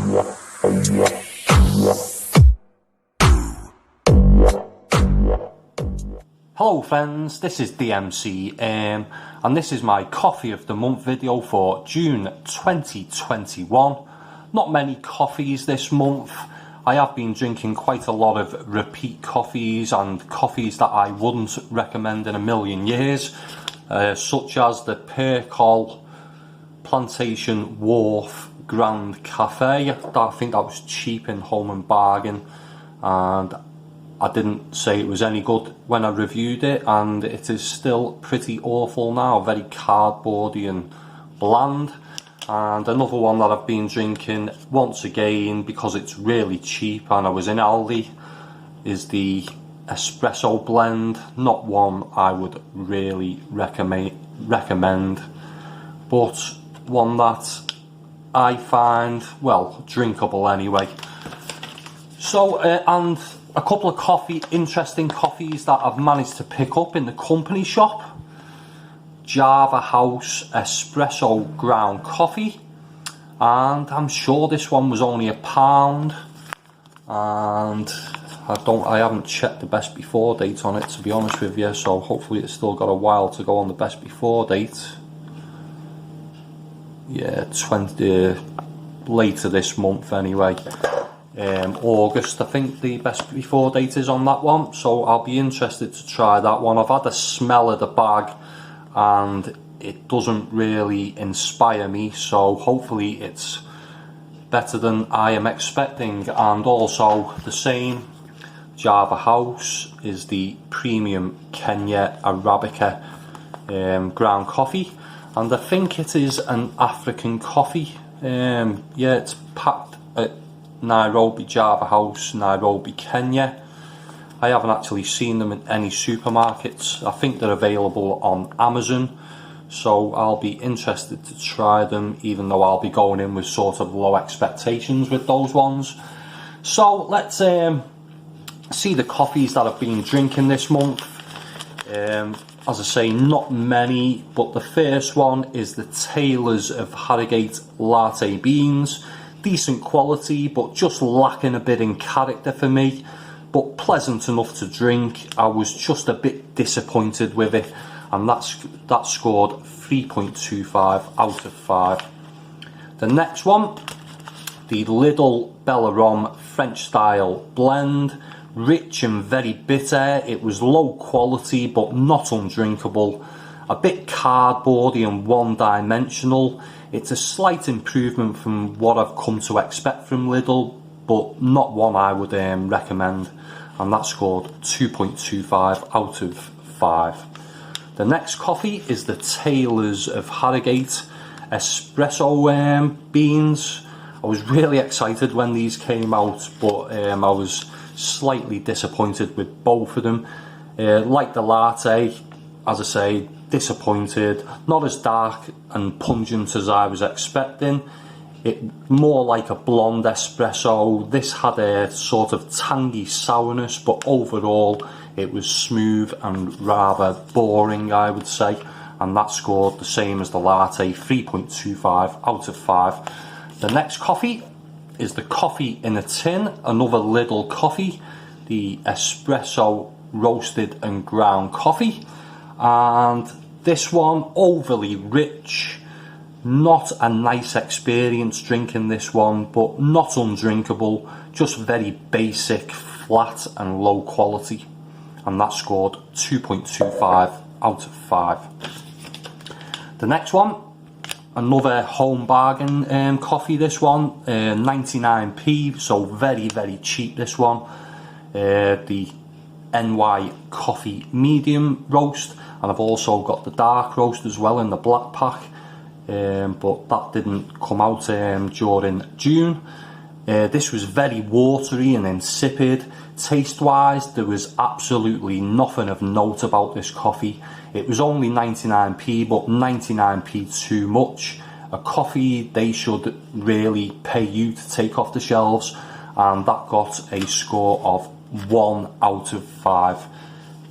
Hello friends, this is DMC and this is my coffee of the month video for June 2021. Not many coffees this month. I have been drinking quite a lot of repeat coffees and coffees that I wouldn't recommend in a million years, such as the Percol Plantation Wharf Grand Cafe. I think that was cheap in Home and Bargain, and I didn't say it was any good when I reviewed it, and it is still pretty awful now, very cardboardy and bland. And another one that I've been drinking once again because it's really cheap and I was in Aldi is the Espresso blend. Not one I would really recommend, but one that I find, well, drinkable anyway. So, and a couple of interesting coffees that I've managed to pick up in the company shop. Java House Espresso ground coffee, and I'm sure this one was only £1, and I haven't checked the best before date on it, to be honest with you, so hopefully it's still got a while to go on the best before date. Yeah, later this month anyway. August I think the best before date is on that one, so I'll be interested to try that one. I've had a smell of the bag and it doesn't really inspire me, so hopefully it's better than I am expecting. And also the same Java House is the premium Kenya Arabica ground coffee, and I think it is an African coffee. Yeah, it's packed at Nairobi Java House, Nairobi, Kenya. I haven't actually seen them in any supermarkets. I think they're available on Amazon, so I'll be interested to try them, even though I'll be going in with sort of low expectations with those ones. So let's see the coffees that I've been drinking this month. As I say, not many, but the first one is the Tailors of Harrogate Latte beans. Decent quality, but just lacking a bit in character for me, but pleasant enough to drink. I was just a bit disappointed with it, and that scored 3.25 out of 5. The next one, the Lidl Bellarom French style blend, rich and very bitter. It was low quality but not undrinkable, a bit cardboardy and one-dimensional. It's a slight improvement from what I've come to expect from Lidl, but not one I would recommend, and that scored 2.25 out of 5. The next coffee is the Tailors of Harrogate Espresso beans. I was really excited when these came out, but I was slightly disappointed with both of them. Like the latte, as I say, disappointed. Not as dark and pungent as I was expecting. It more like a blonde espresso. This had a sort of tangy sourness, but overall it was smooth and rather boring, I would say, and that scored the same as the latte, 3.25 out of 5. The next coffee is the coffee in a tin, another Lidl coffee, the Espresso roasted and ground coffee, and this one overly rich. Not a nice experience drinking this one, but not undrinkable, just very basic, flat and low quality, and that scored 2.25 out of 5. The next one, another Home Bargain coffee. This one 99p, so very cheap. This one, the NY Coffee Medium Roast, and I've also got the dark roast as well in the black pack, but that didn't come out during June. This was very watery and insipid. Taste wise, there was absolutely nothing of note about this coffee. It was only 99p, but 99p too much. A coffee they should really pay you to take off the shelves, and that got a score of 1 out of 5.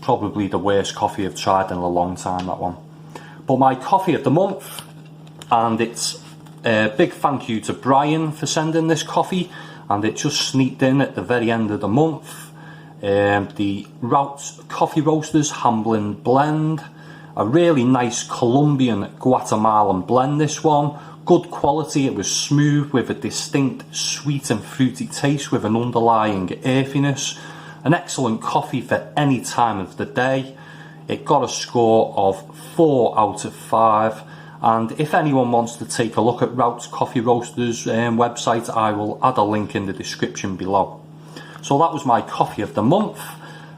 Probably the worst coffee I've tried in a long time, that one. But my coffee of the month, and it's Big thank you to Brian for sending this coffee, and it just sneaked in at the very end of the month. The Routes Coffee Roasters Hamblin Blend, a really nice Colombian Guatemalan blend this one. Good quality, it was smooth with a distinct sweet and fruity taste with an underlying earthiness. An excellent coffee for any time of the day. It got a score of 4 out of 5. And if anyone wants to take a look at Routes Coffee Roasters website, I will add a link in the description below. So that was my coffee of the month,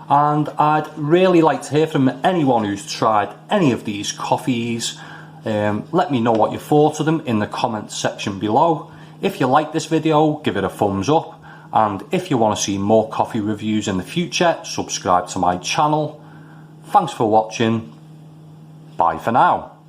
and I'd really like to hear from anyone who's tried any of these coffees. Let me know what you thought of them in the comments section below. If you like this video, give it a thumbs up, and if you want to see more coffee reviews in the future, subscribe to my channel. Thanks for watching. Bye for now.